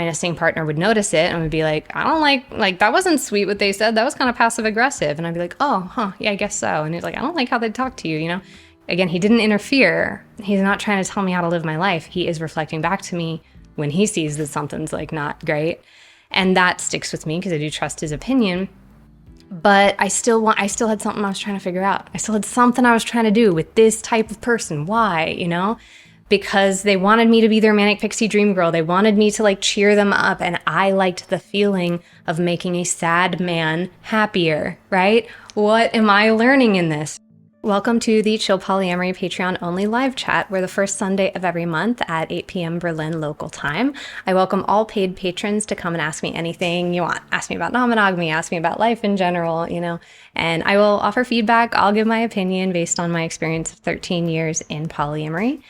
witnessing partner would notice it and would be like, I don't like that wasn't sweet what they said. That was kind of passive aggressive. And I'd be like, oh, huh, yeah, I guess so. And he's like, I don't like how they talk to you, you know? Again, he didn't interfere. He's not trying to tell me how to live my life. He is reflecting back to me when he sees that something's like not great. And that sticks with me because I do trust his opinion. But I still had something I was trying to figure out. I still had something I was trying to do with this type of person. Why, you know? Because they wanted me to be their manic pixie dream girl. They wanted me to like cheer them up. And I liked the feeling of making a sad man happier, right? What am I learning in this? Welcome to the Chill Polyamory Patreon only live chat. We're the first Sunday of every month at 8 p.m. Berlin local time. I welcome all paid patrons to come and ask me anything you want. Ask me about non-monogamy, ask me about life in general, you know, and I will offer feedback. I'll give my opinion based on my experience of 13 years in polyamory.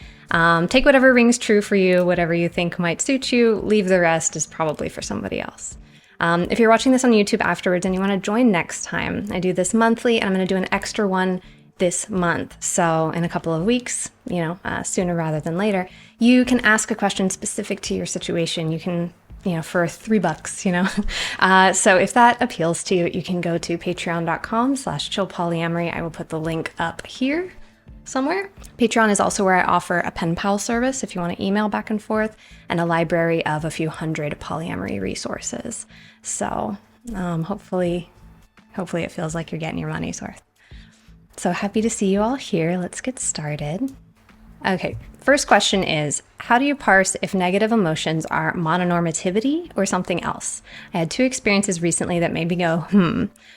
Take whatever rings true for you, whatever you think might suit you. Leave the rest is probably for somebody else. If you're watching this on YouTube afterwards and you want to join next time, I do this monthly and I'm going to do an extra one this month. So in a couple of weeks, you know, sooner rather than later, you can ask a question specific to your situation. You can, you know, for $3, you know. So if that appeals to you, you can go to patreon.com/chillpolyamory. I will put the link up here somewhere. Patreon is also where I offer a pen pal service if you want to email back and forth, and a library of a few hundred polyamory resources. So hopefully it feels like you're getting your money's worth. So happy to see you all here. Let's get started. Okay, first question is, how do you parse if negative emotions are mononormativity or something else? I had two experiences recently that made me go,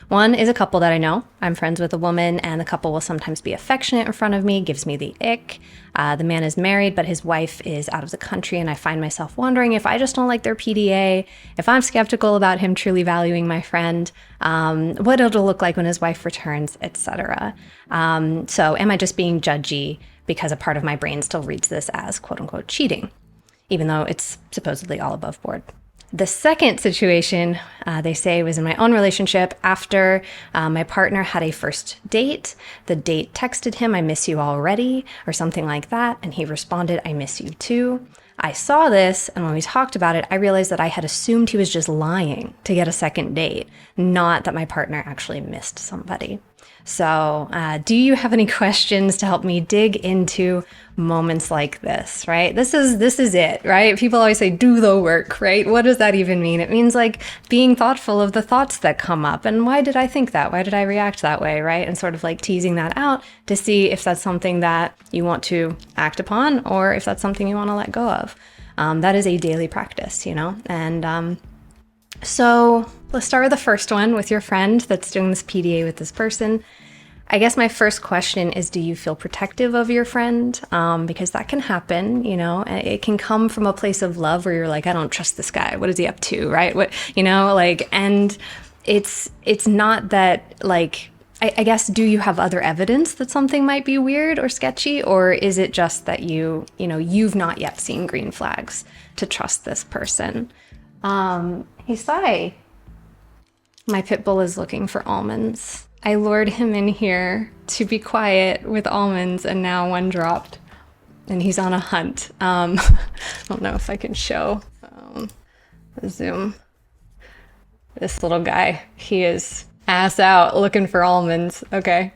One is a couple that I know. I'm friends with a woman, and the couple will sometimes be affectionate in front of me, gives me the ick. The man is married, but his wife is out of the country, and I find myself wondering if I just don't like their PDA, if I'm skeptical about him truly valuing my friend, what it'll look like when his wife returns, etc. So am I just being judgy because a part of my brain still reads this as quote unquote cheating, even though it's supposedly all above board? The second situation, they say, was in my own relationship after my partner had a first date. The date texted him, "I miss you already," or something like that. And he responded, "I miss you too." I saw this, and when we talked about it, I realized that I had assumed he was just lying to get a second date, not that my partner actually missed somebody. So do you have any questions to help me dig into moments like this, right? This is it, right? People always say, do the work, right? What does that even mean? It means like being thoughtful of the thoughts that come up. And why did I think that? Why did I react that way, right? And sort of like teasing that out to see if that's something that you want to act upon or if that's something you want to let go of. That is a daily practice, you know? And so let's start with the first one with your friend that's doing this PDA with this person. I guess my first question is, do you feel protective of your friend? Because that can happen, you know, it can come from a place of love where you're like, I don't trust this guy. What is he up to? Right. What, you know, like, and it's not that like, I guess, do you have other evidence that something might be weird or sketchy? Or is it just that you've not yet seen green flags to trust this person? Hisai, my pit bull is looking for almonds. I lured him in here to be quiet with almonds, and now one dropped, and he's on a hunt. I don't know if I can show the zoom. This little guy, he is ass out looking for almonds. Okay.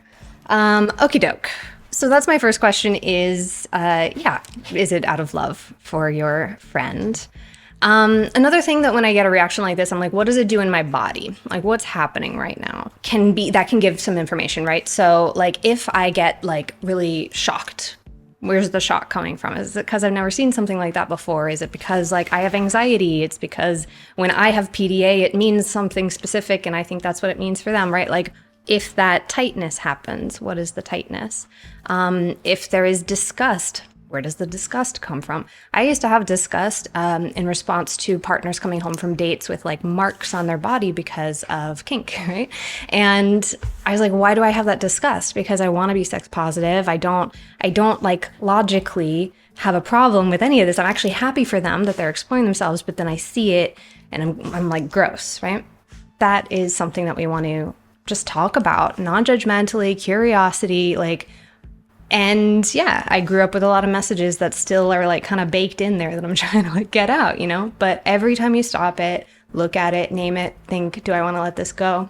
Okie doke. So that's my first question is it out of love for your friend? Another thing that when I get a reaction like this, I'm like, what does it do in my body? Like, what's happening right now? That can give some information, right? So like, if I get like really shocked, where's the shock coming from? Is it because I've never seen something like that before? Is it because like I have anxiety? It's because when I have PDA, it means something specific, and I think that's what it means for them, right? Like, if that tightness happens, what is the tightness? If there is disgust, where does the disgust come from? I used to have disgust in response to partners coming home from dates with like marks on their body because of kink, right? And I was like, why do I have that disgust? Because I want to be sex positive. I don't like logically have a problem with any of this. I'm actually happy for them that they're exploring themselves, but then I see it and I'm like, gross, right? That is something that we want to just talk about non-judgmentally, curiosity, like, And yeah, I grew up with a lot of messages that still are like kind of baked in there that I'm trying to like get out, you know? But every time you stop it, look at it, name it, think, do I want to let this go?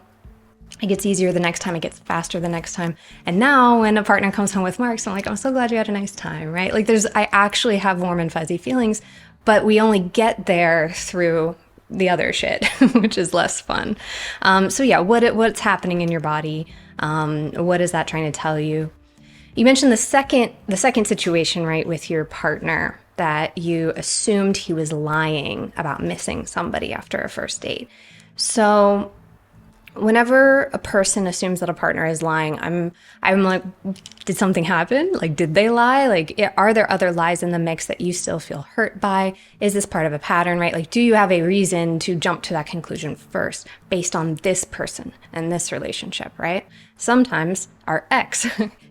It gets easier the next time, it gets faster the next time. And now when a partner comes home with marks, I'm like, I'm so glad you had a nice time, right? Like I actually have warm and fuzzy feelings, but we only get there through the other shit, which is less fun. So yeah, what's happening in your body? What is that trying to tell you? You mentioned the second situation, right, with your partner, that you assumed he was lying about missing somebody after a first date. So whenever a person assumes that a partner is lying, I'm like, did something happen? Like, did they lie? Like, are there other lies in the mix that you still feel hurt by? Is this part of a pattern, right? Like, do you have a reason to jump to that conclusion first based on this person and this relationship, right? Sometimes our ex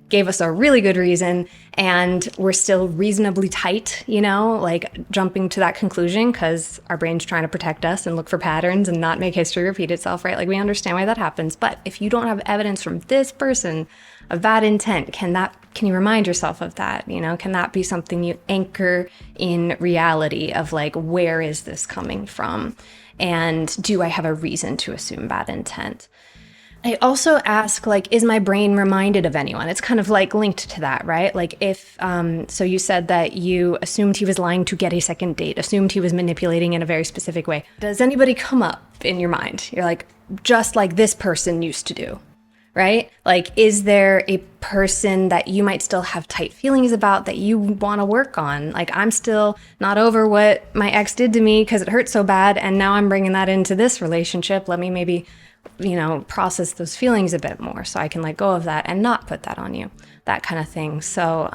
gave us a really good reason and we're still reasonably tight, you know, like jumping to that conclusion because our brain's trying to protect us and look for patterns and not make history repeat itself, right? Like we understand why that happens. But if you don't have evidence from this person of bad intent, can you remind yourself of that? You know, can that be something you anchor in reality of like, where is this coming from? And do I have a reason to assume bad intent? I also ask, like, is my brain reminded of anyone? It's kind of like linked to that, right? Like if, so you said that you assumed he was lying to get a second date, assumed he was manipulating in a very specific way. Does anybody come up in your mind? You're like, just like this person used to do, right? Like, is there a person that you might still have tight feelings about that you want to work on? Like, I'm still not over what my ex did to me because it hurt so bad. And now I'm bringing that into this relationship. Let me maybe, you know, process those feelings a bit more so I can let go of that and not put that on you, that kind of thing. So,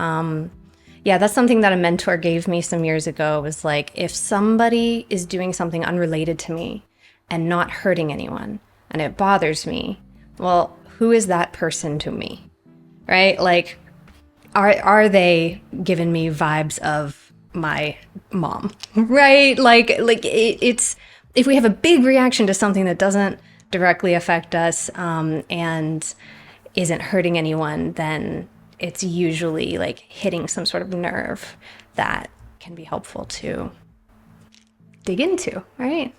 yeah, that's something that a mentor gave me some years ago, was like, if somebody is doing something unrelated to me and not hurting anyone and it bothers me, well, who is that person to me, right? Like, are they giving me vibes of my mom, right? Like it's, if we have a big reaction to something that doesn't directly affect us and isn't hurting anyone, then it's usually like hitting some sort of nerve that can be helpful to dig into, right?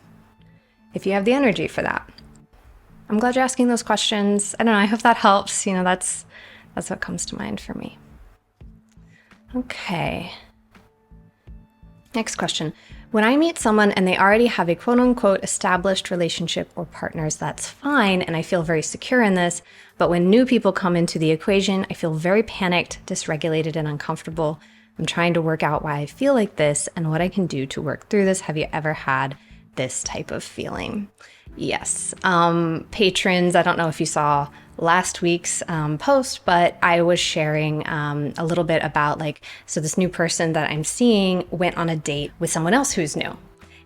If you have the energy for that. I'm glad you're asking those questions. I don't know, I hope that helps. You know, that's what comes to mind for me. Okay. Next question. When I meet someone and they already have a quote unquote established relationship or partners, that's fine, and I feel very secure in this. But when new people come into the equation, I feel very panicked, dysregulated, and uncomfortable. I'm trying to work out why I feel like this and what I can do to work through this. Have you ever had this type of feeling? Yes. Patrons, I don't know if you saw last week's post, but I was sharing a little bit about like, so this new person that I'm seeing went on a date with someone else who's new,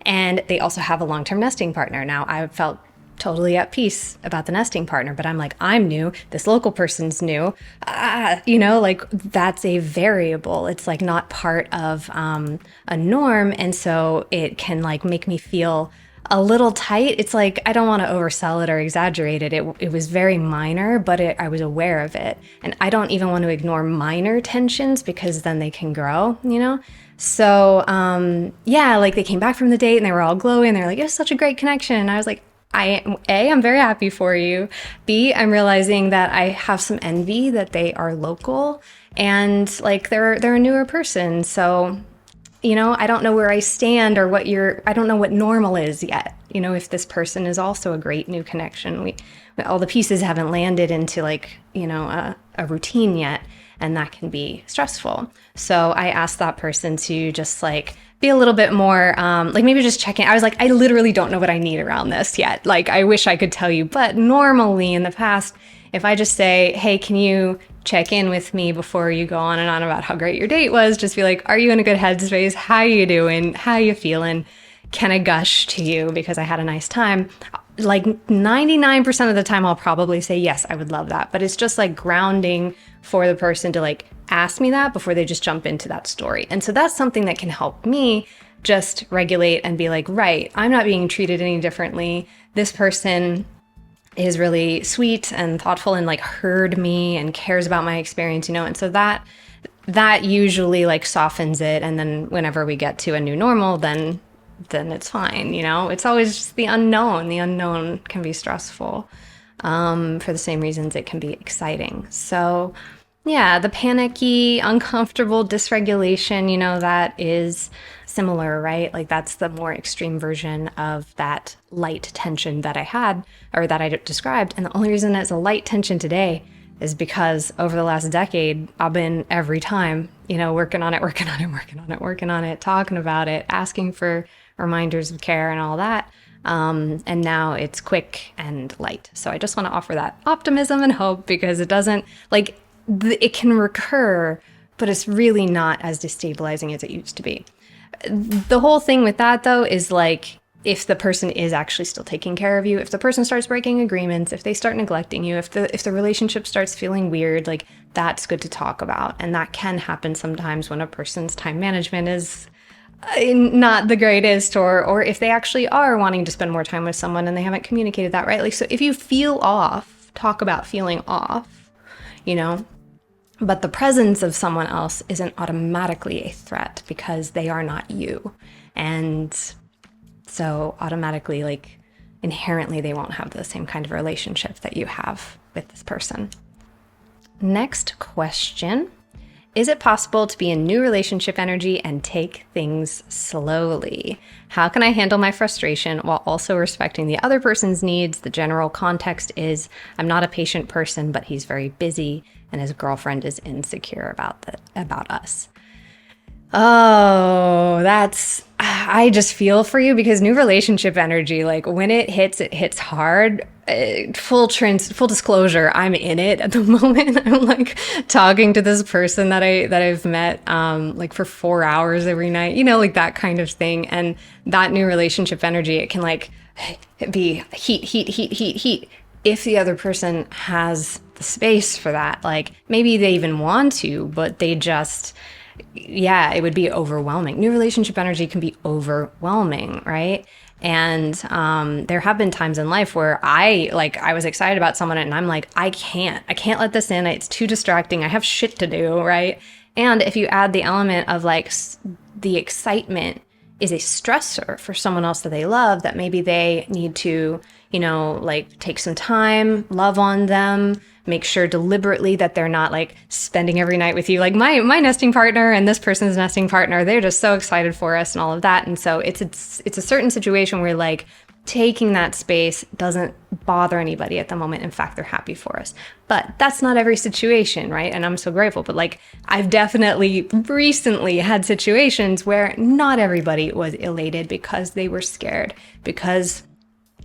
and they also have a long-term nesting partner. Now, I felt totally at peace about the nesting partner, but I'm like, I'm new, this local person's new, you know, like that's a variable. It's like not part of a norm. And so it can like make me feel a little tight. It's like, I don't want to oversell it or exaggerate it. It was very minor, but I was aware of it. And I don't even want to ignore minor tensions because then they can grow, you know? So, yeah, like they came back from the date and they were all glowy and they're like, it was such a great connection. And I was like, I'm very happy for you. B, I'm realizing that I have some envy that they are local and like they're a newer person. So, you know, I don't know where I stand or I don't know what normal is yet. You know, if this person is also a great new connection, all the pieces haven't landed into like, you know, a routine yet. And that can be stressful. So I asked that person to just like be a little bit more, like maybe just check in. I was like, I literally don't know what I need around this yet. Like, I wish I could tell you, but normally in the past, if I just say, hey, can you check in with me before you go on and on about how great your date was, just be like, are you in a good headspace? How you doing? How you feeling? Can I gush to you because I had a nice time? Like 99% of the time, I'll probably say, yes, I would love that. But it's just like grounding for the person to like ask me that before they just jump into that story. And so that's something that can help me just regulate and be like, right, I'm not being treated any differently. This person is really sweet and thoughtful and like heard me and cares about my experience, and so that usually like softens it. And then whenever we get to a new normal, then it's fine. It's always just the unknown can be stressful, for the same reasons it can be exciting. So yeah, the panicky, uncomfortable dysregulation, that is similar, right? Like that's the more extreme version of that light tension that I had, or that I described. And the only reason it's a light tension today is because over the last decade, I've been every time, working on it, talking about it, asking for reminders of care and all that. And now it's quick and light. So I just want to offer that optimism and hope, because it doesn't like, it can recur, but it's really not as destabilizing as it used to be. The whole thing with that, though, is like, if the person is actually still taking care of you, if the person starts breaking agreements, if they start neglecting you, if the relationship starts feeling weird, like that's good to talk about. And that can happen sometimes when a person's time management is not the greatest, or if they actually are wanting to spend more time with someone and they haven't communicated that right. Like, so if you feel off, talk about feeling off, but the presence of someone else isn't automatically a threat because they are not you. And so automatically, like inherently, they won't have the same kind of relationship that you have with this person. Next question. Is it possible to be in new relationship energy and take things slowly? How can I handle my frustration while also respecting the other person's needs? The general context is I'm not a patient person, but he's very busy and his girlfriend is insecure about us. Oh, I just feel for you, because new relationship energy, like when it hits hard. Full disclosure, I'm in it at the moment. I'm like talking to this person that I've met like for 4 hours every night, like that kind of thing. And that new relationship energy, it can like be heat. If the other person has the space for that, like maybe they even want to, but they just, it would be overwhelming. New relationship energy can be overwhelming, right? And there have been times in life where I was excited about someone and I'm like, I can't let this in. It's too distracting. I have shit to do, right? And if you add the element of like the excitement is a stressor for someone else that they love, that maybe they need to, like take some time, love on them, make sure deliberately that they're not like spending every night with you. Like my nesting partner and this person's nesting partner, they're just so excited for us and all of that. And so it's a certain situation where like taking that space doesn't bother anybody at the moment. In fact, they're happy for us. But that's not every situation, right? And I'm so grateful. But like I've definitely recently had situations where not everybody was elated because they were scared, because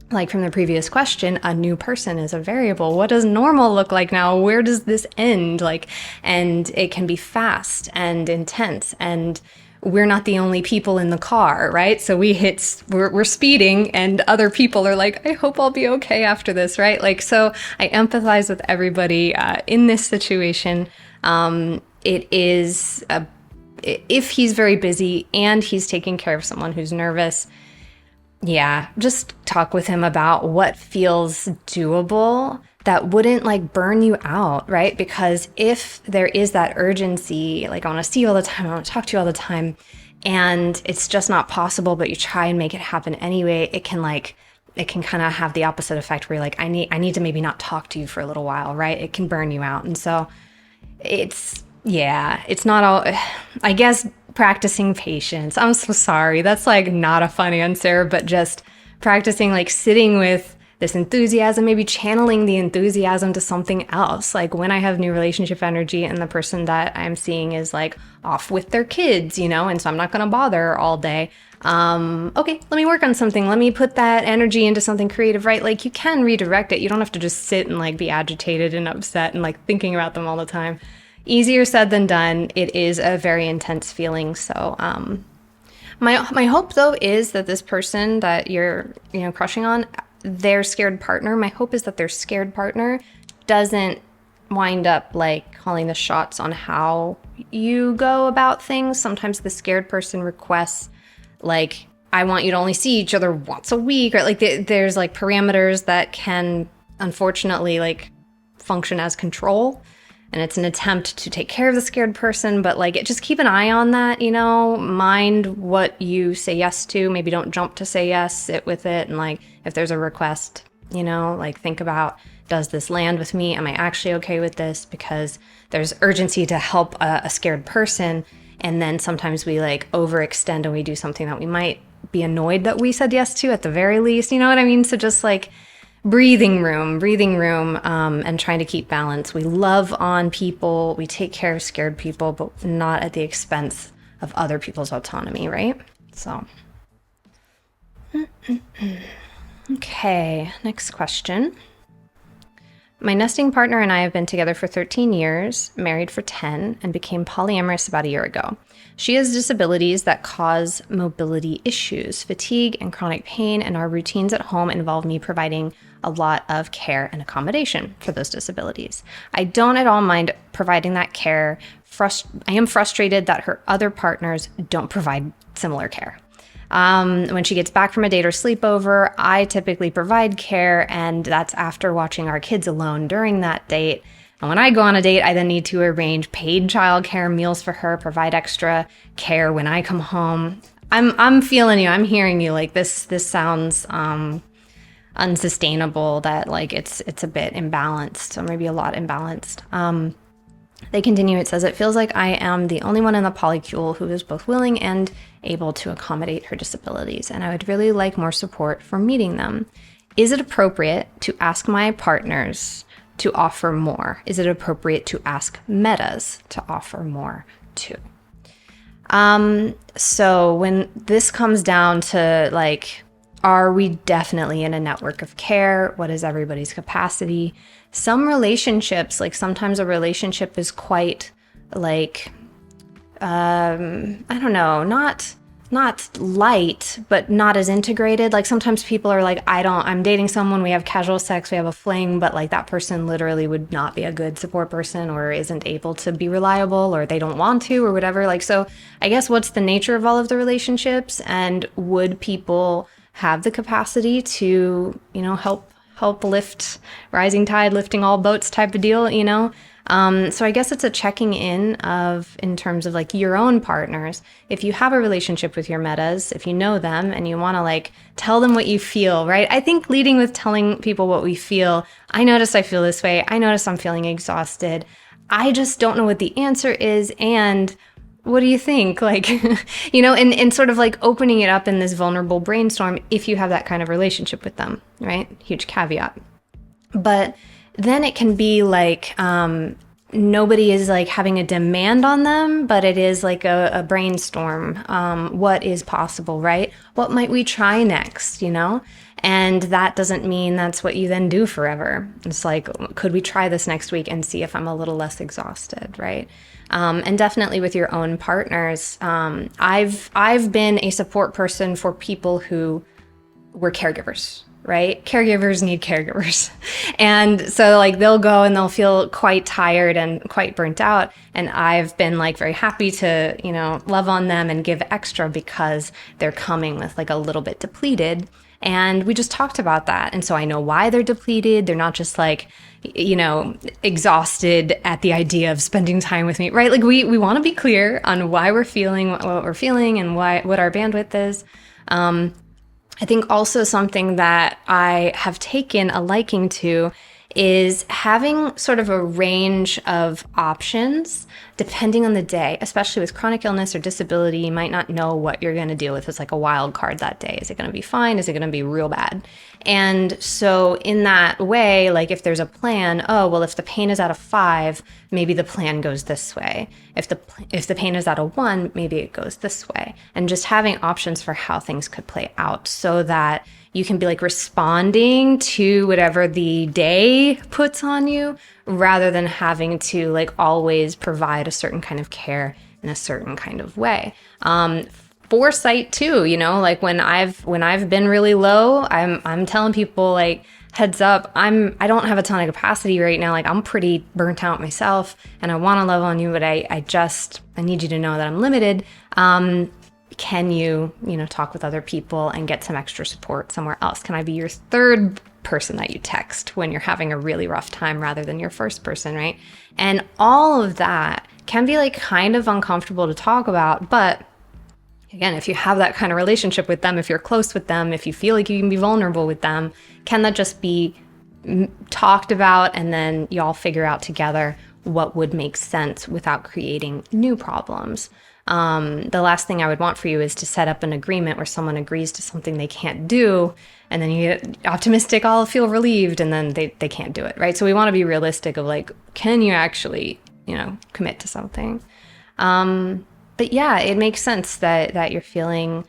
like from the previous question, a new person is a variable. What does normal look like now? Where does this end? And it can be fast and intense, and we're not the only people in the car, right? So we're speeding and other people are like, I hope I'll be okay after this, right? Like, so I empathize with everybody in this situation. It is, if he's very busy and he's taking care of someone who's nervous, just talk with him about what feels doable that wouldn't like burn you out, right? Because if there is that urgency, like I want to see you all the time, I want to talk to you all the time, and it's just not possible, but you try and make it happen anyway, it can kind of have the opposite effect where you're like, I need to maybe not talk to you for a little while, right? It can burn you out. And so it's not all, I guess, practicing patience. I'm so sorry. That's like not a fun answer, but just practicing like sitting with this enthusiasm, maybe channeling the enthusiasm to something else. Like when I have new relationship energy and the person that I'm seeing is like off with their kids, and so I'm not going to bother all day. Okay, let me work on something. Let me put that energy into something creative, right? Like you can redirect it. You don't have to just sit and like be agitated and upset and like thinking about them all the time. Easier said than done. It is a very intense feeling. So my hope, though, is that this person that you're crushing on, their scared partner, my hope is that their scared partner doesn't wind up like calling the shots on how you go about things. Sometimes the scared person requests like, I want you to only see each other once a week, or like there's like parameters that can unfortunately like function as control. And it's an attempt to take care of the scared person, but like just keep an eye on that, you know, mind what you say yes to. Maybe don't jump to say yes, sit with it. And like, if there's a request, you know, like think about, does this land with me? Am I actually okay with this? Because there's urgency to help a scared person. And then sometimes we like overextend and we do something that we might be annoyed that we said yes to at the very least. You know what I mean? So just like, breathing room, and trying to keep balance. We love on people, we take care of scared people, but not at the expense of other people's autonomy, right? So, okay, next question. My nesting partner and I have been together for 13 years, married for 10, and became polyamorous about a year ago. She has disabilities that cause mobility issues, fatigue, and chronic pain, and our routines at home involve me providing a lot of care and accommodation for those disabilities. I don't at all mind providing that care. I am frustrated that her other partners don't provide similar care. When she gets back from a date or sleepover, I typically provide care, and that's after watching our kids alone during that date. And when I go on a date, I then need to arrange paid childcare, meals for her, provide extra care when I come home. I'm feeling you. I'm hearing you. Like this sounds unsustainable. That like it's a bit imbalanced, or maybe a lot imbalanced. They continue, it says, it feels like I am the only one in the Polycule who is both willing and able to accommodate her disabilities, and I would really like more support for meeting them. Is it appropriate to ask my partners to offer more? Is it appropriate to ask metas to offer more too? So when this comes down to like, are we definitely in a network of care? What is everybody's capacity? Some relationships, like sometimes a relationship is quite like, I don't know, not light, but not as integrated. Like sometimes people are like, I'm dating someone, we have casual sex, we have a fling, but like that person literally would not be a good support person or isn't able to be reliable, or they don't want to, or whatever. Like, so I guess what's the nature of all of the relationships, and would people have the capacity to, you know, help lift rising tide, lifting all boats type of deal, you know? So I guess it's a checking in terms of like your own partners. If you have a relationship with your metas, if you know them and you want to like tell them what you feel, right? I think leading with telling people what we feel. I notice I feel this way. I notice I'm feeling exhausted. I just don't know what the answer is. And what do you think? Like, you know, and sort of like opening it up in this vulnerable brainstorm if you have that kind of relationship with them, right? Huge caveat. But then it can be like, nobody is like having a demand on them, but it is like a brainstorm. What is possible, right? What might we try next, you know? And that doesn't mean that's what you then do forever. It's like, could we try this next week and see if I'm a little less exhausted, right? And definitely with your own partners. I've been a support person for people who were caregivers, right? Caregivers need caregivers. And so like they'll go and they'll feel quite tired and quite burnt out. And I've been like very happy to, you know, love on them and give extra because they're coming with like a little bit depleted. And we just talked about that. And so I know why they're depleted. They're not just like, you know, exhausted at the idea of spending time with me, right? Like we want to be clear on why we're feeling what we're feeling and what our bandwidth is. I think also something that I have taken a liking to is having sort of a range of options depending on the day, especially with chronic illness or disability. You might not know what you're going to deal with. It's like a wild card that day. Is it going to be fine? Is it going to be real bad? And so in that way, like if there's a plan, oh, well, if the pain is at a 5, maybe the plan goes this way. If the pain is at a 1, maybe it goes this way. And just having options for how things could play out so that you can be like responding to whatever the day puts on you rather than having to like always provide a certain kind of care in a certain kind of way. Foresight too, you know, like when I've been really low, I'm telling people like, heads up, I don't have a ton of capacity right now. Like I'm pretty burnt out myself and I want to love on you, but I need you to know that I'm limited. Can you know, talk with other people and get some extra support somewhere else? Can I be your third person that you text when you're having a really rough time rather than your first person, right? And all of that can be like kind of uncomfortable to talk about. But again, if you have that kind of relationship with them, if you're close with them, if you feel like you can be vulnerable with them, can that just be talked about and then y'all figure out together what would make sense without creating new problems? The last thing I would want for you is to set up an agreement where someone agrees to something they can't do, and then you get optimistic, I'll feel relieved, and then they can't do it, right? So we want to be realistic of like, can you actually, commit to something? But yeah, it makes sense that you're feeling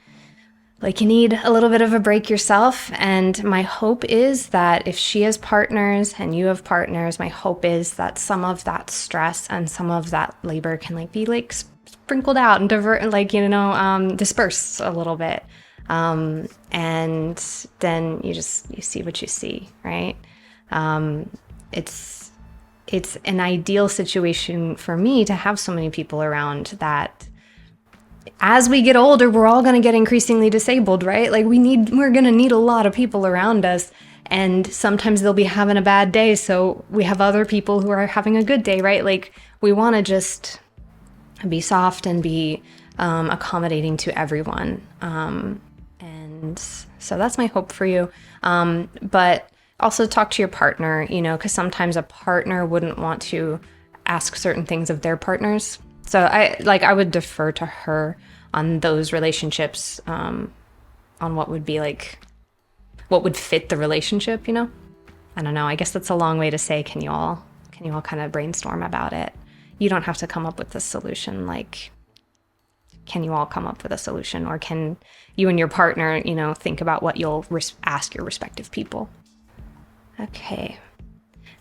like you need a little bit of a break yourself. And my hope is that if she has partners and you have partners, my hope is that some of that stress and some of that labor can be sprinkled out and disperse a little bit. And then you see what you see, right? It's an ideal situation for me to have so many people around that as we get older, we're all going to get increasingly disabled, right? Like we're going to need a lot of people around us. And sometimes they'll be having a bad day. So we have other people who are having a good day, right? Like we want to just be soft and be accommodating to everyone. And so that's my hope for you. But also talk to your partner, because sometimes a partner wouldn't want to ask certain things of their partners. So I would defer to her on those relationships, on what would be what would fit the relationship, I don't know. I guess that's a long way to say, can you all kind of brainstorm about it? You don't have to come up with a solution. Can you all come up with a solution, or can you and your partner, think about what you'll ask your respective people? Okay.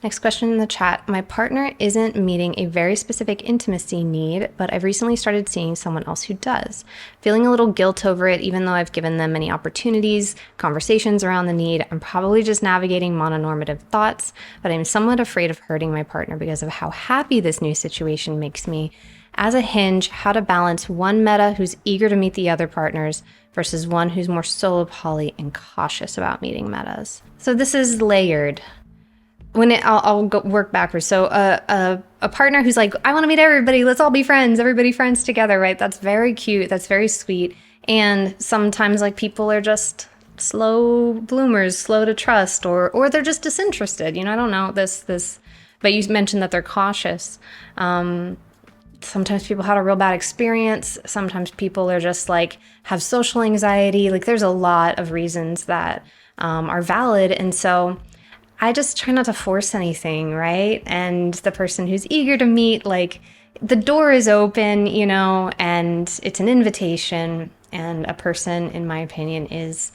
Next question in the chat. My partner isn't meeting a very specific intimacy need, but I've recently started seeing someone else who does. Feeling a little guilt over it, even though I've given them many opportunities, conversations around the need. I'm probably just navigating mononormative thoughts, but I'm somewhat afraid of hurting my partner because of how happy this new situation makes me. As a hinge, how to balance one meta who's eager to meet the other partners versus one who's more solo poly and cautious about meeting metas. So this is layered. I'll go work backwards. So a partner who's like, I want to meet everybody. Let's all be friends. Everybody friends together, right? That's very cute. That's very sweet. And sometimes people are just slow bloomers, slow to trust, or they're just disinterested. I don't know this. But you mentioned that they're cautious. Sometimes people had a real bad experience. Sometimes people are just have social anxiety. There's a lot of reasons that are valid. And so I just try not to force anything, right? And the person who's eager to meet, the door is open, and it's an invitation. And a person, in my opinion, is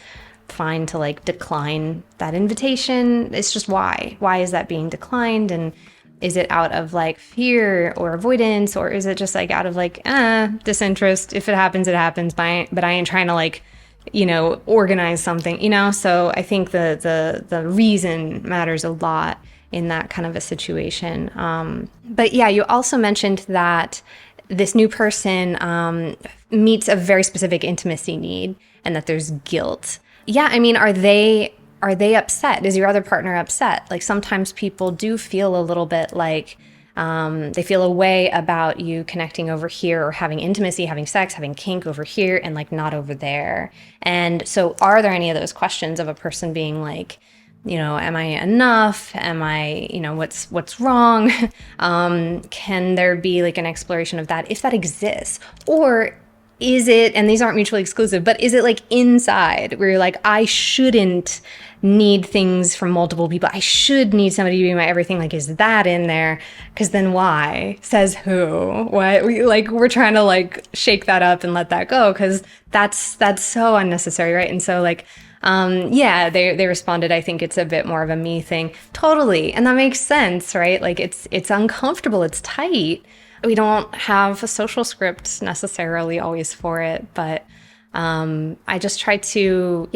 fine to decline that invitation. It's just why? Why is that being declined? And is it out of fear or avoidance, or is it just out of disinterest? If it happens, it happens. But I ain't trying to organize something, So I think the reason matters a lot in that kind of a situation. But yeah, you also mentioned that this new person meets a very specific intimacy need and that there's guilt. Yeah, I mean, are they upset? Is your other partner upset? Sometimes people do feel a little bit they feel a way about you connecting over here or having intimacy, having sex, having kink over here and not over there. And so are there any of those questions of a person being am I enough? Am I, what's wrong? Can there be an exploration of that if that exists? Or is it, and these aren't mutually exclusive, but is it inside where you're I shouldn't need things from multiple people. I should need somebody to be my everything. Is that in there? Because then why? Says who? What? We're trying to shake that up and let that go because that's so unnecessary, right? And so yeah, they responded, I think it's a bit more of a me thing. Totally. And that makes sense, right? It's uncomfortable. It's tight. We don't have a social script necessarily always for it, but I just try to,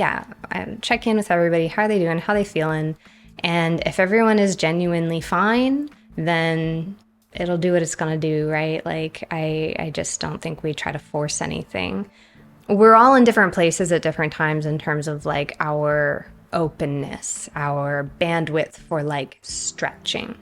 check in with everybody. How are they doing? How are they feeling? And if everyone is genuinely fine, then it'll do what it's going to do, right? I just don't think we try to force anything. We're all in different places at different times in terms of our openness, our bandwidth for like stretching,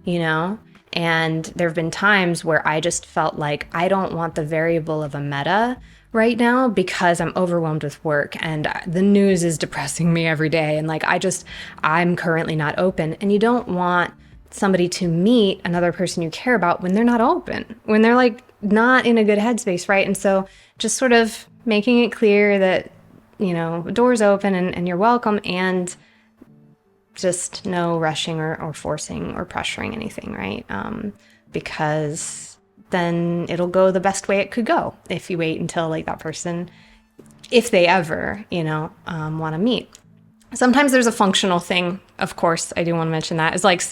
you know? And there have been times where I just felt like I don't want the variable of a meta right now because I'm overwhelmed with work and the news is depressing me every day. And like, I'm currently not open. And you don't want somebody to meet another person you care about when they're not open, when they're like not in a good headspace, right? And so just sort of making it clear that, you know, doors open and you're welcome, and just no rushing or forcing or pressuring anything, right? Because then it'll go the best way it could go if you wait until like that person, if they ever, you know, want to meet. Sometimes there's a functional thing. Of course, I do want to mention that. It's like,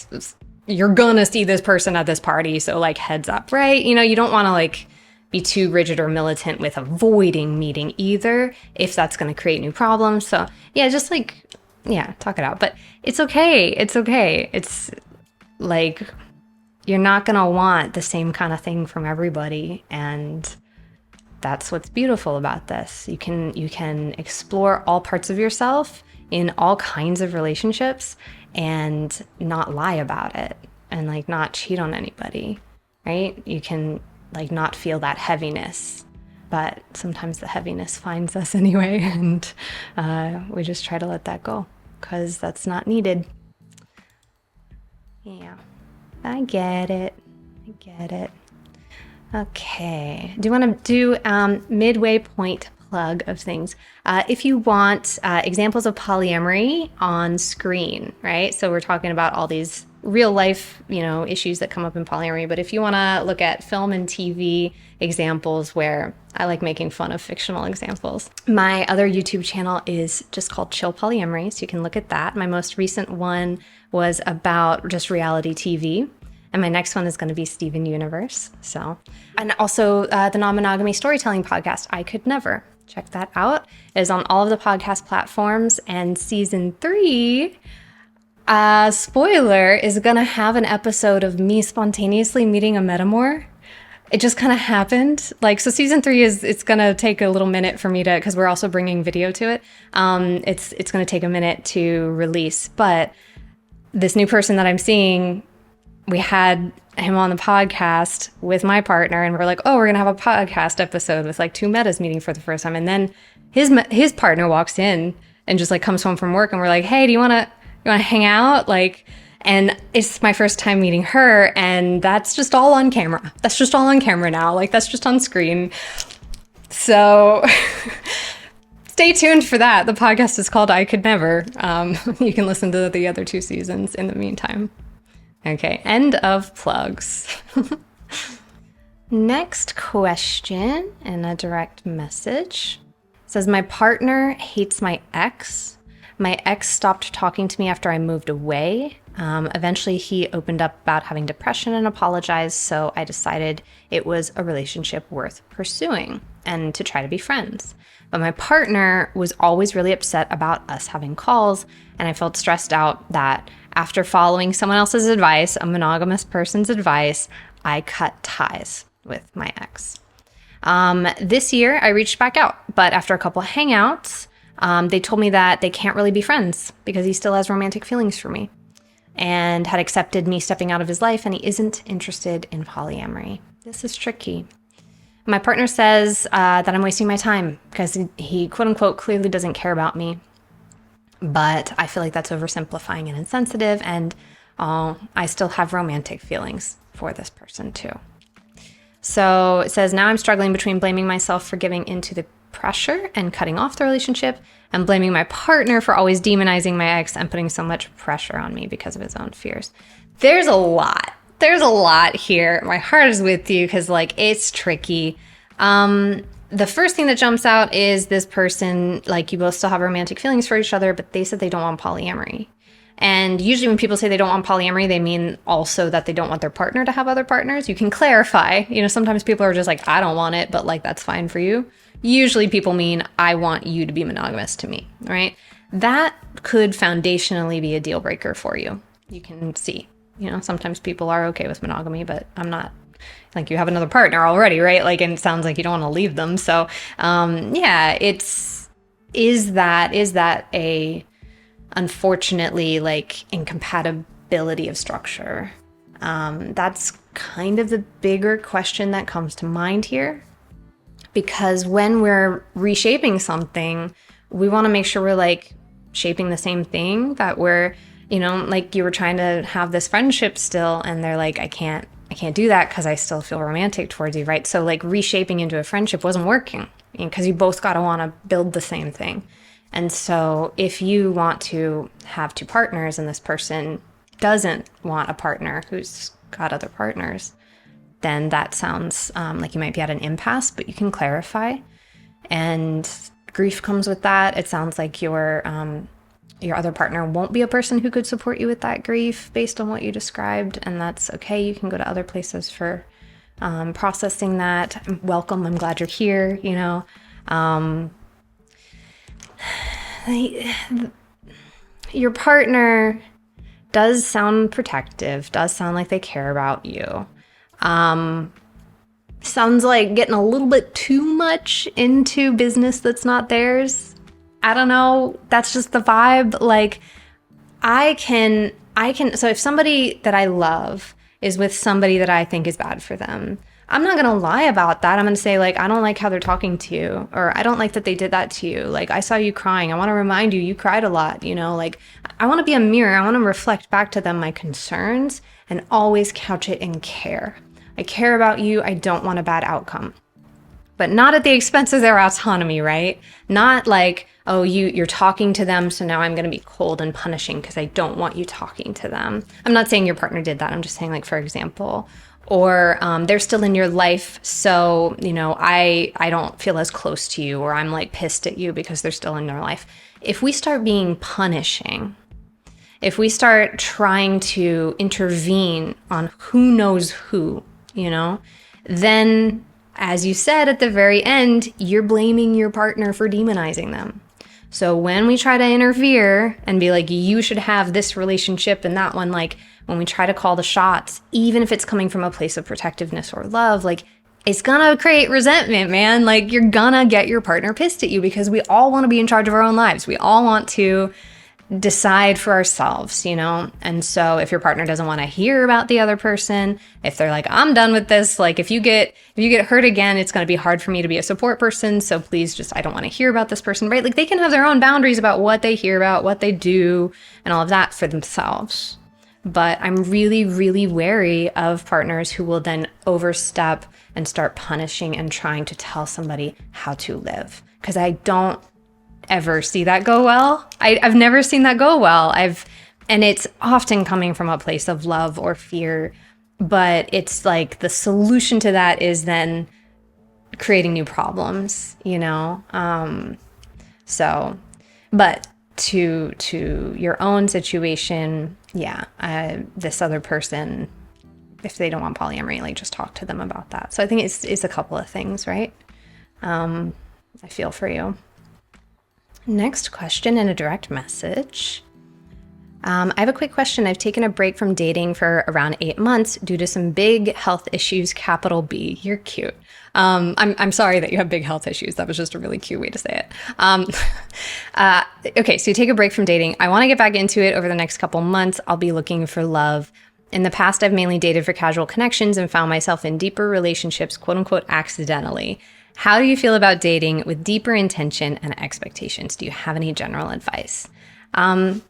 you're gonna see this person at this party, so like heads up, right? You know, you don't want to like be too rigid or militant with avoiding meeting either, if that's going to create new problems. So yeah, just like, yeah, talk it out. But it's okay. It's okay. It's like, you're not going to want the same kind of thing from everybody. And that's what's beautiful about this. You can explore all parts of yourself in all kinds of relationships and not lie about it and like not cheat on anybody, right? You can like not feel that heaviness, but sometimes the heaviness finds us anyway, and we just try to let that go because that's not needed. Yeah, I get it. Okay, do you want to do midway point plug of things? If you want examples of polyamory on screen, right? So we're talking about all these real life, you know, issues that come up in polyamory. But if you want to look at film and TV examples, where I like making fun of fictional examples, my other YouTube channel is just called Chill Polyamory. So you can look at that. My most recent one was about just reality TV. And my next one is going to be Steven Universe. So, and also the non-monogamy storytelling podcast, I Could Never. Check that out. It is on all of the podcast platforms. And season 3, spoiler, is going to have an episode of me spontaneously meeting a metamor. It just kind of happened. Like, so season 3 it's going to take a little minute for me to, because we're also bringing video to it. It's going to take a minute to release. But this new person that I'm seeing, we had him on the podcast with my partner, and we're like, oh, we're going to have a podcast episode with like 2 metas meeting for the first time. And then his partner walks in and just like comes home from work, and we're like, hey, do you want to hang out? Like, and it's my first time meeting her, and that's just all on camera. That's just all on camera now. Like, that's just on screen. So stay tuned for that. The podcast is called I Could Never. You can listen to the other 2 seasons in the meantime. Okay, end of plugs. Next question in a direct message. It says, my partner hates my ex. My ex stopped talking to me after I moved away. Eventually, he opened up about having depression and apologized, so I decided it was a relationship worth pursuing and to try to be friends. But my partner was always really upset about us having calls, and I felt stressed out that after following someone else's advice, a monogamous person's advice, I cut ties with my ex. This year, I reached back out, but after a couple of hangouts, they told me that they can't really be friends because he still has romantic feelings for me and had accepted me stepping out of his life, and he isn't interested in polyamory. This is tricky. My partner says that I'm wasting my time because he quote unquote clearly doesn't care about me. But I feel like that's oversimplifying and insensitive, and I still have romantic feelings for this person too. So it says, now I'm struggling between blaming myself for giving into the pressure and cutting off the relationship, and blaming my partner for always demonizing my ex and putting so much pressure on me because of his own fears. There's a lot here. My heart is with you because like it's tricky. The first thing that jumps out is this person, like, you both still have romantic feelings for each other, but they said they don't want polyamory. And usually when people say they don't want polyamory, they mean also that they don't want their partner to have other partners. You can clarify, you know, sometimes people are just like, I don't want it, but like, that's fine for you. Usually people mean, I want you to be monogamous to me, right? That could foundationally be a deal breaker for you. You can see, you know, sometimes people are okay with monogamy, but I'm not. Like, you have another partner already, right? Like, and it sounds like you don't want to leave them. So, yeah, is that a unfortunately, like incompatibility of structure. That's kind of the bigger question that comes to mind here. Because when we're reshaping something, we want to make sure we're like shaping the same thing, that we're, you know, like you were trying to have this friendship still, and they're like, I can't do that because I still feel romantic towards you, right? So like reshaping into a friendship wasn't working, because you both got to want to build the same thing. And so if you want to have two partners and this person doesn't want a partner who's got other partners, then that sounds like you might be at an impasse, but you can clarify. And grief comes with that. It sounds like your other partner won't be a person who could support you with that grief based on what you described, and that's okay. You can go to other places for processing that. Welcome. I'm glad you're here, you know. Your partner does sound protective, does sound like they care about you. Sounds like getting a little bit too much into business that's not theirs. I don't know. That's just the vibe. Like, I can, so if somebody that I love is with somebody that I think is bad for them, I'm not going to lie about that. I'm going to say, like, I don't like how they're talking to you, or I don't like that they did that to you. Like, I saw you crying. I want to remind you, you cried a lot, you know, like, I want to be a mirror. I want to reflect back to them my concerns and always couch it in care. I care about you. I don't want a bad outcome, but not at the expense of their autonomy, right? Not like, oh, you're talking to them, so now I'm going to be cold and punishing because I don't want you talking to them. I'm not saying your partner did that. I'm just saying, like, for example, or they're still in your life, so, you know, I don't feel as close to you, or I'm like pissed at you because they're still in their life. If we start being punishing, if we start trying to intervene on who knows who, you know, then, as you said at the very end, you're blaming your partner for demonizing them. So when we try to interfere and be like, you should have this relationship and that one, like when we try to call the shots, even if it's coming from a place of protectiveness or love, like it's gonna create resentment, man. Like you're gonna get your partner pissed at you, because we all want to be in charge of our own lives. We all want to decide for ourselves, you know? And so if your partner doesn't want to hear about the other person, if they're like, I'm done with this, like if you get hurt again, it's going to be hard for me to be a support person. So please just, I don't want to hear about this person, right? Like they can have their own boundaries about what they hear about, what they do, and all of that for themselves. But I'm really, really wary of partners who will then overstep and start punishing and trying to tell somebody how to live. Because I don't ever see that go well. I've never seen that go well. And it's often coming from a place of love or fear, but it's like the solution to that is then creating new problems, you know? So, but to your own situation, yeah, this other person, if they don't want polyamory, like just talk to them about that. So I think it's a couple of things, right? I feel for you. Next question in a direct message. I have a quick question. I've taken a break from dating for around 8 months due to some big health issues, capital B. You're cute. I'm sorry that you have big health issues. That was just a really cute way to say it. Okay, so you take a break from dating. I want to get back into it over the next couple months. I'll be looking for love. In the past, I've mainly dated for casual connections and found myself in deeper relationships, quote unquote, accidentally. How do you feel about dating with deeper intention and expectations? Do you have any general advice? I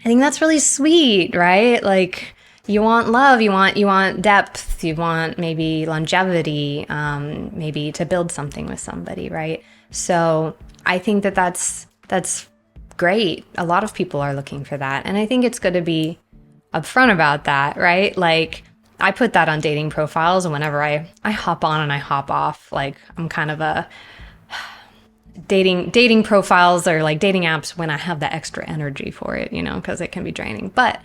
think that's really sweet, right? Like you want love, you want depth, you want maybe longevity, maybe to build something with somebody, right? So I think that's great. A lot of people are looking for that. And I think it's good to be upfront about that, right? Like I put that on dating profiles, and whenever I hop on and I hop off, like I'm kind of a dating profiles or like dating apps when I have the extra energy for it, you know, because it can be draining. But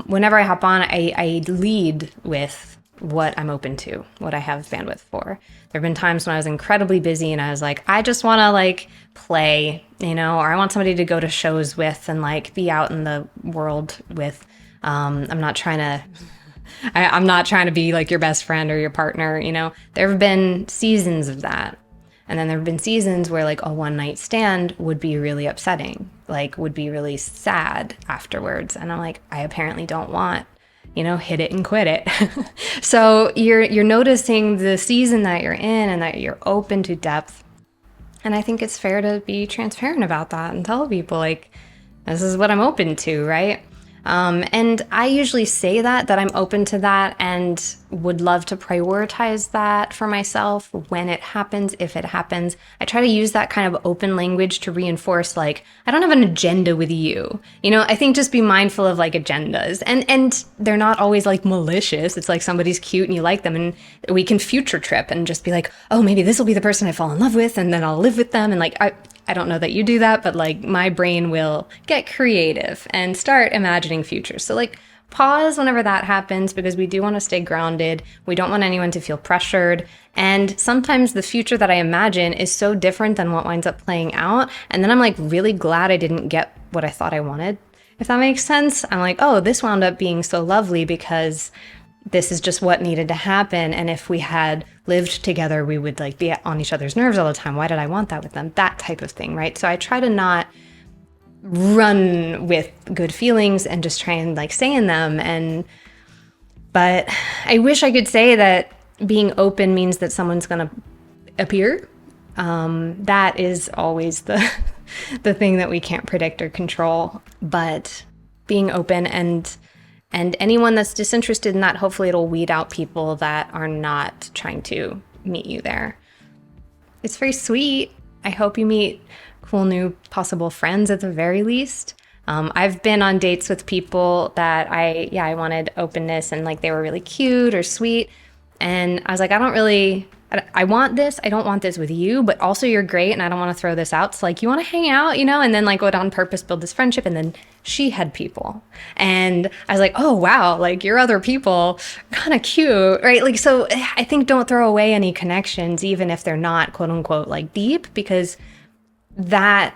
whenever I hop on, I lead with what I'm open to, what I have bandwidth for. There have been times when I was incredibly busy and I was like, I just want to like play, you know, or I want somebody to go to shows with and like be out in the world with. I'm not trying to be like your best friend or your partner, you know. There have been seasons of that. And then there have been seasons where like a one night stand would be really upsetting, like would be really sad afterwards. And I'm like, I apparently don't want, hit it and quit it. So you're noticing the season that you're in and that you're open to depth. And I think it's fair to be transparent about that and tell people like, this is what I'm open to, right? And I usually say that I'm open to that and would love to prioritize that for myself when it happens, if it happens. I try to use that kind of open language to reinforce like, I don't have an agenda with you. I think just be mindful of like agendas and they're not always like malicious. It's like somebody's cute and you like them and we can future trip and just be like, oh, maybe this will be the person I fall in love with and then I'll live with them. And like, I don't know that you do that, but like my brain will get creative and start imagining futures. So like pause whenever that happens because we do want to stay grounded. We don't want anyone to feel pressured. And sometimes the future that I imagine is so different than what winds up playing out. And then I'm like really glad I didn't get what I thought I wanted. If that makes sense. I'm like, oh, this wound up being so lovely because this is just what needed to happen. And if we had lived together, we would like be on each other's nerves all the time. Why did I want that with them? That type of thing, right? So I try to not run with good feelings and just try and like stay in them. But I wish I could say that being open means that someone's going to appear. That is always the thing that we can't predict or control. But being open and anyone that's disinterested in that, hopefully it'll weed out people that are not trying to meet you there. It's very sweet. I hope you meet cool new possible friends at the very least. I've been on dates with people that I wanted openness and like they were really cute or sweet. And I was like, I want this. I don't want this with you, but also you're great and I don't want to throw this out. So like, you want to hang out, and then like would on purpose build this friendship. And then she had people and I was like, oh, wow. Like your other people kind of cute, right? Like, so I think don't throw away any connections, even if they're not quote unquote like deep, because that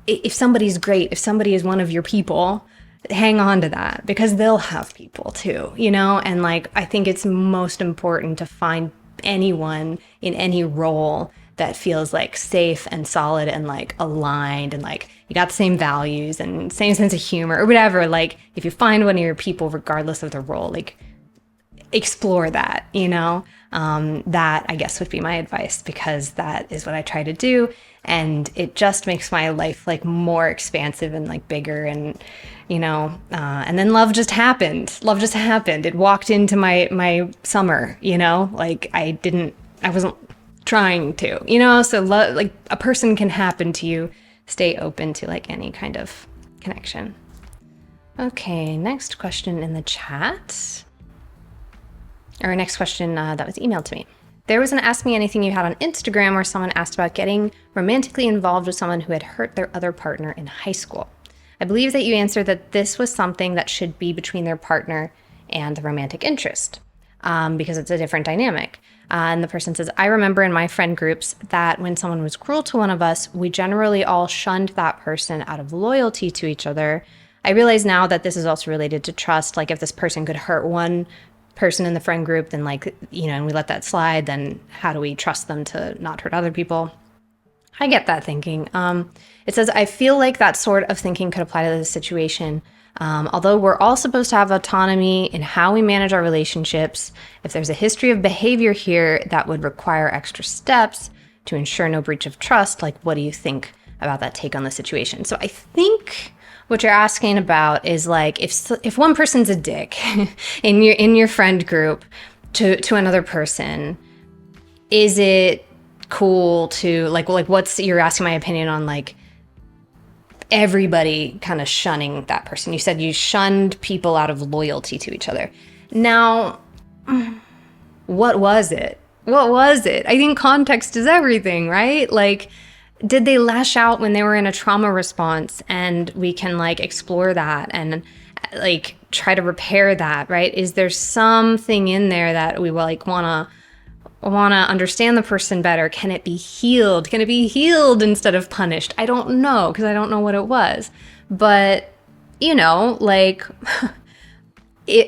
if somebody's great, if somebody is one of your people, hang on to that because they'll have people too, and like, I think it's most important to find anyone in any role that feels like safe and solid and like aligned and like you got the same values and same sense of humor or whatever. Like if you find one of your people, regardless of the role, like explore that, that I guess would be my advice because that is what I try to do. And it just makes my life like more expansive and like bigger and, and then love just happened. It walked into my summer, like I wasn't trying to, so like a person can happen to you. Stay open to like any kind of connection. Okay, next question in the chat. Or next question that was emailed to me. There was an Ask Me Anything you had on Instagram where someone asked about getting romantically involved with someone who had hurt their other partner in high school. I believe that you answered that this was something that should be between their partner and the romantic interest because it's a different dynamic. And the person says, I remember in my friend groups that when someone was cruel to one of us, we generally all shunned that person out of loyalty to each other. I realize now that this is also related to trust. Like if this person could hurt one person in the friend group, then like, and we let that slide, then how do we trust them to not hurt other people? I get that thinking. It says, I feel like that sort of thinking could apply to this situation. Although we're all supposed to have autonomy in how we manage our relationships, if there's a history of behavior here that would require extra steps to ensure no breach of trust, like what do you think about that take on the situation? So I think what you're asking about is like if one person's a dick in your friend group to another person, is it cool to like what's you're asking my opinion on like everybody kind of shunning that person? You said you shunned people out of loyalty to each other. Now, what was it? I think context is everything, right? Like, did they lash out when they were in a trauma response? And we can like explore that and like try to repair that, right? Is there something in there that we like wanna understand the person better? Can it be healed? Can it be healed instead of punished? I don't know because I don't know what it was. But like,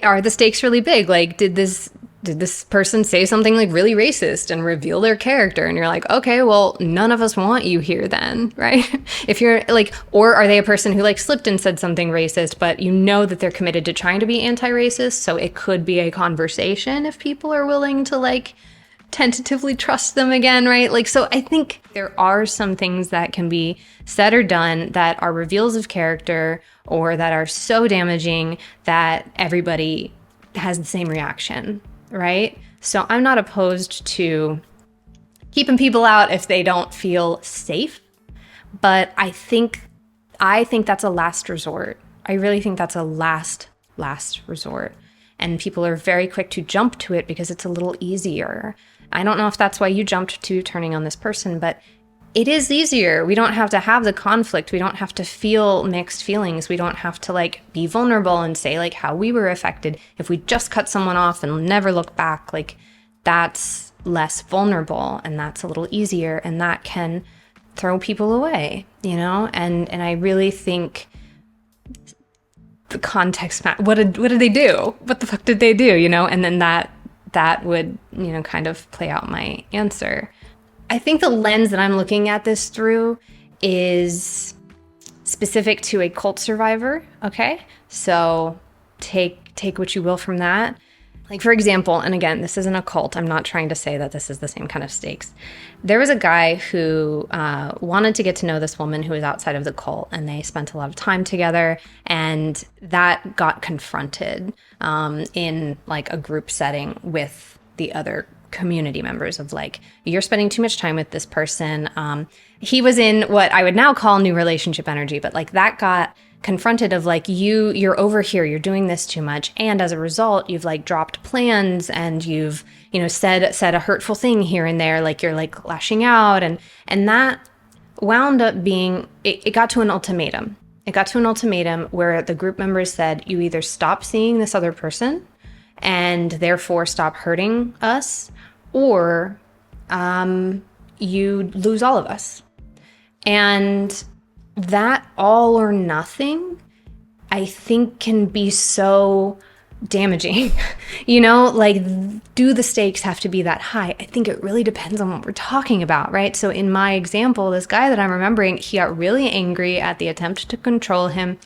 are the stakes really big? Like, did did this person say something like really racist and reveal their character? And you're like, okay, well, none of us want you here then, right? If you're like, or are they a person who like slipped and said something racist, but you know that they're committed to trying to be anti-racist, so it could be a conversation if people are willing to like tentatively trust them again, right? Like, so I think there are some things that can be said or done that are reveals of character or that are so damaging that everybody has the same reaction, right? So I'm not opposed to keeping people out if they don't feel safe, but I think that's a last resort. I really think that's a last resort. And people are very quick to jump to it because it's a little easier. I don't know if that's why you jumped to turning on this person, but it is easier. We don't have to have the conflict. We don't have to feel mixed feelings. We don't have to like be vulnerable and say like how we were affected. If we just cut someone off and never look back, like that's less vulnerable and that's a little easier, and that can throw people away, you know? And I really think the context, what did they do? What the fuck did they do, you know? And then that would, you know, kind of play out my answer. I think the lens that I'm looking at this through is specific to a cult survivor, okay? So take what you will from that. Like, for example, and again, this isn't a cult. I'm not trying to say that this is the same kind of stakes. There was a guy who wanted to get to know this woman who was outside of the cult, and they spent a lot of time together, and that got confronted in like a group setting with the other community members of like, you're spending too much time with this person. He was in what I would now call new relationship energy, but like that got confronted of like, you're over here, you're doing this too much, and as a result you've like dropped plans and you've, you know, said a hurtful thing here and there, like you're like lashing out, and that wound up being it got to an ultimatum. It got to an ultimatum where the group members said, you either stop seeing this other person and therefore stop hurting us, or you lose all of us. And that all or nothing, I think, can be so damaging. You know, like, do the stakes have to be that high? I think it really depends on what we're talking about, right? So in my example, this guy that I'm remembering, he got really angry at the attempt to control him.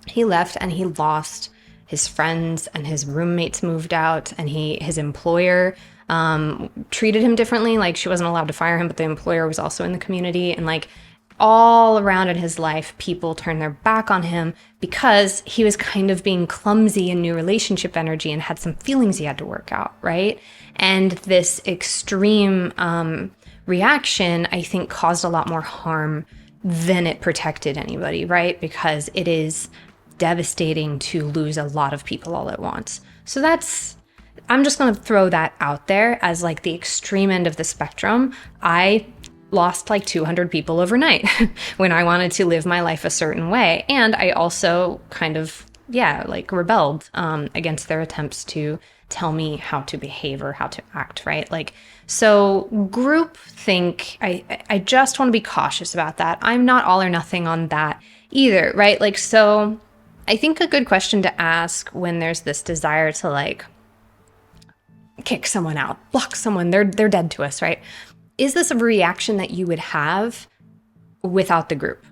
He left and he lost his friends, and his roommates moved out, and his employer treated him differently. Like, she wasn't allowed to fire him, but the employer was also in the community, and like all around in his life, people turned their back on him because he was kind of being clumsy in new relationship energy and had some feelings he had to work out, right? And this extreme reaction, I think, caused a lot more harm than it protected anybody, right? Because it is devastating to lose a lot of people all at once. So I'm just going to throw that out there as like the extreme end of the spectrum. I lost like 200 people overnight when I wanted to live my life a certain way. And I also kind of, like rebelled against their attempts to tell me how to behave or how to act, right? Like, so group think, I just want to be cautious about that. I'm not all or nothing on that either, right? Like, so I think a good question to ask when there's this desire to like kick someone out, block someone, they're dead to us, right? Is this a reaction that you would have without the group,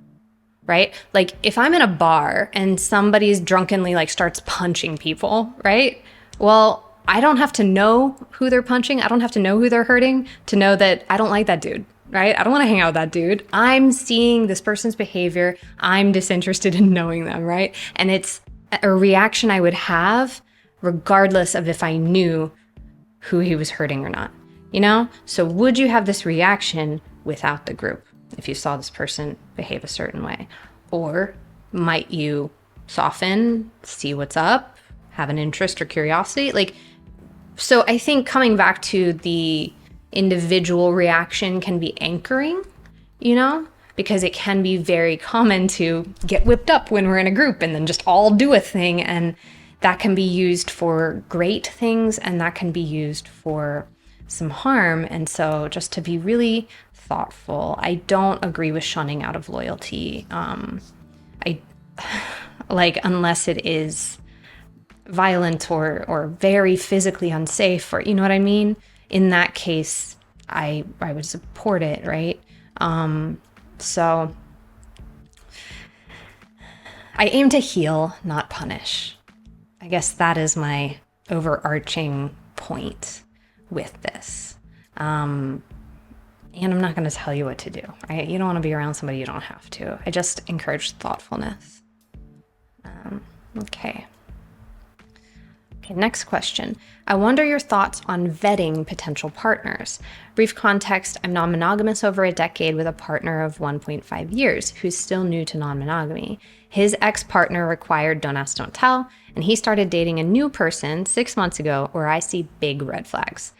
right? Like, if I'm in a bar and somebody's drunkenly like starts punching people, right? Well, I don't have to know who they're punching. I don't have to know who they're hurting to know that I don't like that dude, right? I don't want to hang out with that dude. I'm seeing this person's behavior. I'm disinterested in knowing them, right? And it's a reaction I would have regardless of if I knew who he was hurting or not. You know? So would you have this reaction without the group if you saw this person behave a certain way? Or might you soften, see what's up, have an interest or curiosity? Like, so I think coming back to the individual reaction can be anchoring, you know? Because it can be very common to get whipped up when we're in a group and then just all do a thing. And that can be used for great things, and that can be used for some harm. And so just to be really thoughtful, I don't agree with shunning out of loyalty. I like, unless it is violent or very physically unsafe, or you know what I mean? In that case, I would support it, right? So I aim to heal, not punish. I guess that is my overarching point with this. And I'm not going to tell you what to do, right? You don't want to be around somebody you don't have to. I just encourage thoughtfulness. Okay, next question. I wonder your thoughts on vetting potential partners. Brief context, I'm non-monogamous over a decade with a partner of 1.5 years who's still new to non-monogamy. His ex-partner required don't ask, don't tell, and he started dating a new person 6 months ago where I see big red flags.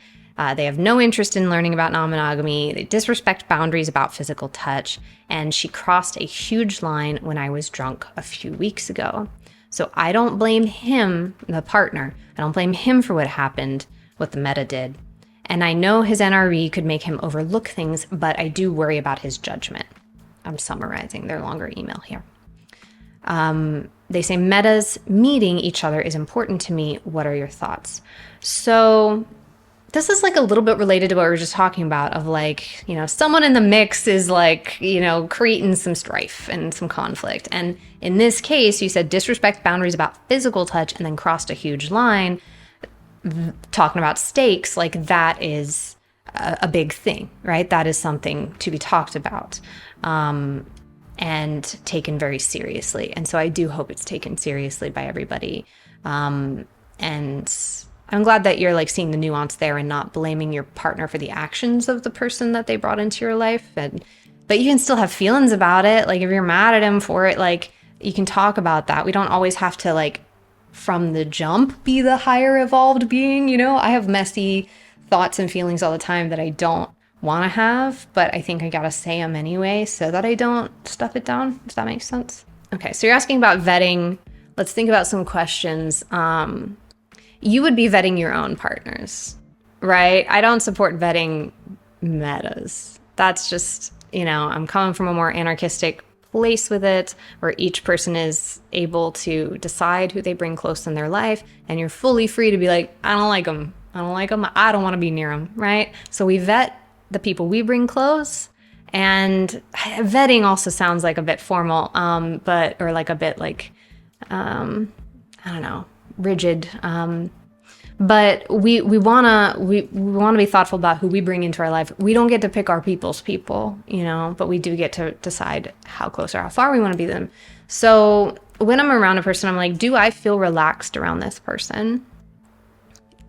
They have no interest in learning about non-monogamy, they disrespect boundaries about physical touch, and she crossed a huge line when I was drunk a few weeks ago. So I don't blame him, the partner. I don't blame him for what happened, what the meta did. And I know his NRE could make him overlook things, but I do worry about his judgment. I'm summarizing their longer email here. They say metas meeting each other is important to me. What are your thoughts? So this is like a little bit related to what we were just talking about of like, someone in the mix is like, creating some strife and some conflict. And in this case, you said disrespect boundaries about physical touch and then crossed a huge line. Talking about stakes, like that is a big thing, right? That is something to be talked about and taken very seriously. And so I do hope it's taken seriously by everybody. And I'm glad that you're like seeing the nuance there and not blaming your partner for the actions of the person that they brought into your life. But you can still have feelings about it. Like if you're mad at him for it, like you can talk about that. We don't always have to like from the jump be the higher evolved being, I have messy thoughts and feelings all the time that I don't want to have, but I think I gotta say them anyway so that I don't stuff it down, if that makes sense. Okay, so you're asking about vetting. Let's think about some questions. You would be vetting your own partners, right? I don't support vetting metas. That's just, I'm coming from a more anarchistic place with it, where each person is able to decide who they bring close in their life, and you're fully free to be like, I don't like them. I don't want to be near them, right? So we vet the people we bring close, and vetting also sounds like a bit formal, or like a bit like, I don't know, rigid. But we wanna be thoughtful about who we bring into our life. We don't get to pick our people's people, but we do get to decide how close or how far we want to be them. So when I'm around a person, I'm like, do I feel relaxed around this person?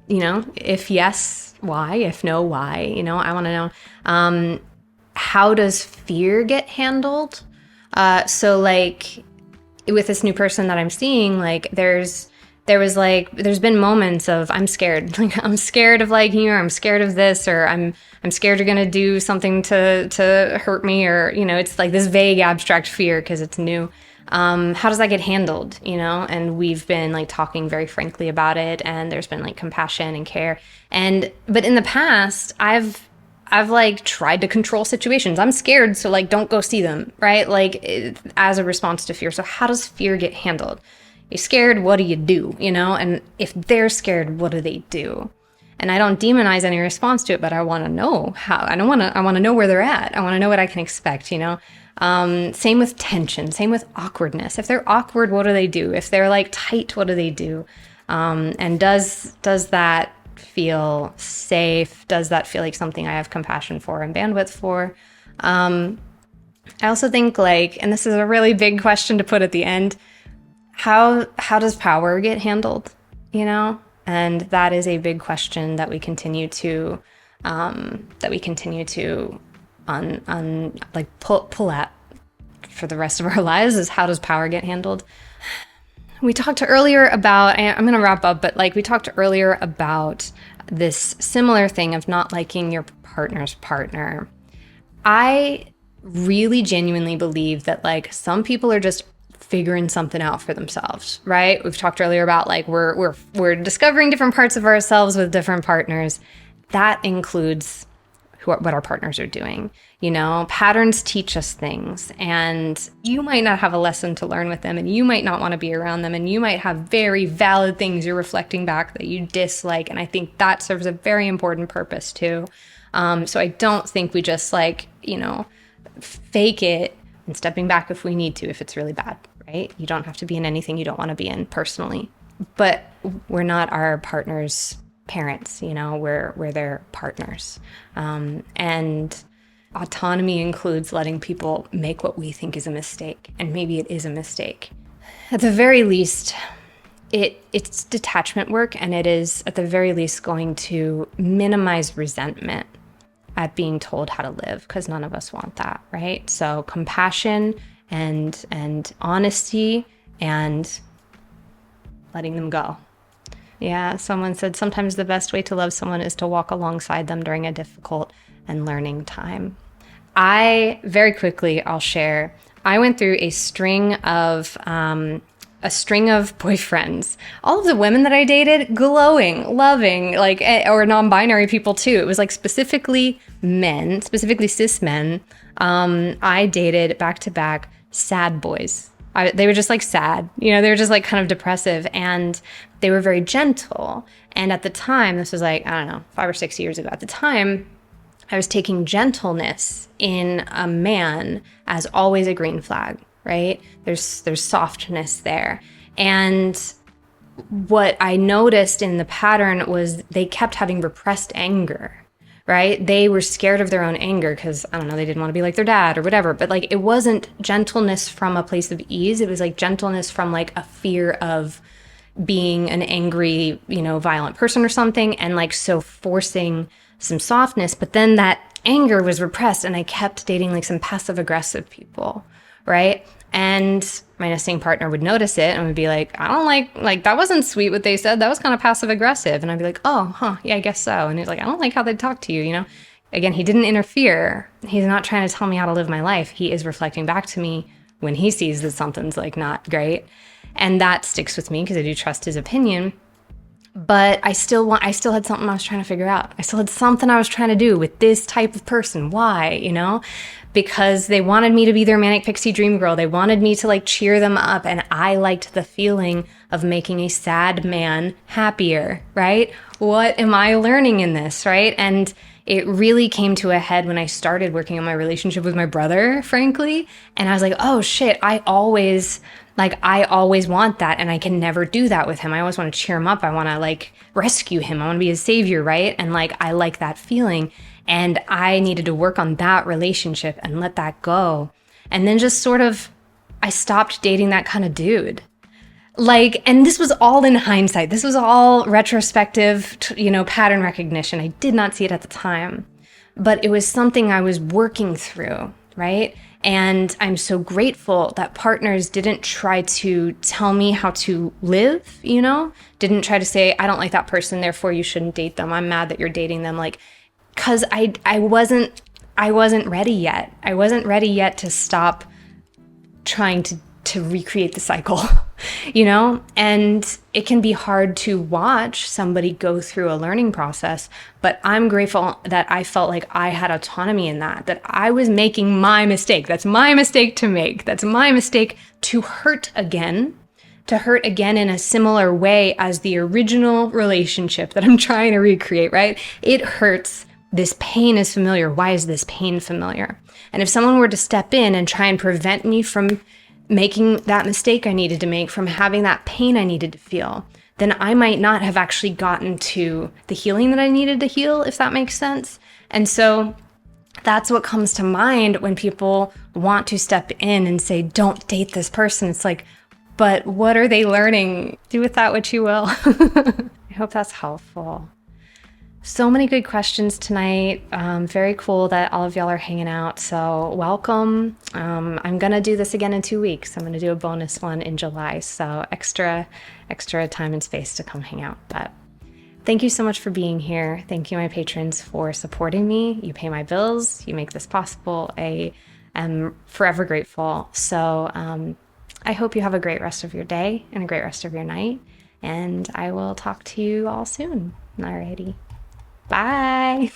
If yes, why? If no, why? I want to know. How does fear get handled? So like with this new person that I'm seeing, like there's been moments of I'm scared. Like I'm scared of liking you, or I'm scared of this, or I'm scared you're gonna do something to hurt me, or it's like this vague abstract fear because it's new. How does that get handled? And we've been like talking very frankly about it, and there's been like compassion and care. But in the past, I've like tried to control situations. I'm scared, so like don't go see them, right? Like as a response to fear. So how does fear get handled? You're scared, what do you do? And if they're scared, what do they do? And I don't demonize any response to it, but I want to know how. I want to know where they're at. I want to know what I can expect, Same with tension, same with awkwardness. If they're awkward, what do they do? If they're like tight, what do they do? And does that feel safe? Does that feel like something I have compassion for and bandwidth for? I also think like, and this is a really big question to put at the end, how does power get handled, And that is a big question that we continue to pull at for the rest of our lives, is how does power get handled? We talked earlier about, I'm going to wrap up, but like we talked earlier about this similar thing of not liking your partner's partner. I really genuinely believe that like some people are just figuring something out for themselves, right? We've talked earlier about like we're discovering different parts of ourselves with different partners. That includes what our partners are doing. You know, patterns teach us things, and you might not have a lesson to learn with them, and you might not want to be around them, and you might have very valid things you're reflecting back that you dislike. And I think that serves a very important purpose too. So I don't think we just like, you know, fake it and stepping back if we need to, if it's really bad, right? You don't have to be in anything you don't want to be in personally, but we're not our partner's parents, you know, we're their partners. And autonomy includes letting people make what we think is a mistake, and maybe it is a mistake. At the very least, it's detachment work, and it is at the very least going to minimize resentment at being told how to live, because none of us want that, right? So compassion and honesty and letting them go. Yeah, someone said sometimes the best way to love someone is to walk alongside them during a difficult and learning time. Very quickly, I'll share, I went through a string of boyfriends. All of the women that I dated, glowing, loving, like, or non-binary people too. It was like specifically men, specifically cis men. I dated back-to-back sad boys. They were just like sad, you know, they were just like kind of depressive, and they were very gentle. And at the time, this was like, I don't know, 5 or 6 years ago, at the time, I was taking gentleness in a man as always a green flag, right? There's softness there. And what I noticed in the pattern was they kept having repressed anger, right? They were scared of their own anger because, I don't know, they didn't want to be like their dad or whatever. But like, it wasn't gentleness from a place of ease. It was like gentleness from like a fear of being an angry, you know, violent person or something. And like, so forcing some softness, but then that anger was repressed, and I kept dating like some passive aggressive people, right? And my nesting partner would notice it and would be like, I don't like that wasn't sweet what they said. That was kind of passive aggressive. And I'd be like, oh, yeah, I guess so. And he's like, I don't like how they talk to you, you know? Again, he didn't interfere. He's not trying to tell me how to live my life. He is reflecting back to me when he sees that something's like not great. And that sticks with me because I do trust his opinion. But I still had something I was trying to figure out. I still had something I was trying to do with this type of person. Why, you know? Because they wanted me to be their manic pixie dream girl. They wanted me to like cheer them up. And I liked the feeling of making a sad man happier, right? What am I learning in this, right? And it really came to a head when I started working on my relationship with my brother, frankly. And I was like, oh shit, I always want that, and I can never do that with him. I always want to cheer him up. I want to like rescue him. I want to be his savior, right? And like, I like that feeling. And I needed to work on that relationship and let that go. And then just sort of, I stopped dating that kind of dude. Like, and this was all in hindsight. This was all retrospective, you know, pattern recognition. I did not see it at the time, but it was something I was working through, right? And I'm so grateful that partners didn't try to tell me how to live, you know, didn't try to say, I don't like that person, therefore you shouldn't date them. I'm mad that you're dating them. Like, cause I wasn't ready yet. I wasn't ready yet to stop trying to recreate the cycle, you know? And it can be hard to watch somebody go through a learning process, but I'm grateful that I felt like I had autonomy in that I was making my mistake. That's my mistake to make. That's my mistake to hurt again in a similar way as the original relationship that I'm trying to recreate, right? It hurts. This pain is familiar. Why is this pain familiar? And if someone were to step in and try and prevent me from making that mistake I needed to make, from having that pain I needed to feel, then I might not have actually gotten to the healing that I needed to heal, if that makes sense. And so that's what comes to mind when people want to step in and say, don't date this person. It's like, but what are they learning? Do with that what you will. I hope that's helpful. So many good questions tonight. Very cool that all of y'all are hanging out. So welcome. I'm going to do this again in 2 weeks. I'm going to do a bonus one in July. So extra time and space to come hang out. But thank you so much for being here. Thank you, my patrons, for supporting me. You pay my bills. You make this possible. I am forever grateful. So I hope you have a great rest of your day and a great rest of your night. And I will talk to you all soon. Alrighty. Bye.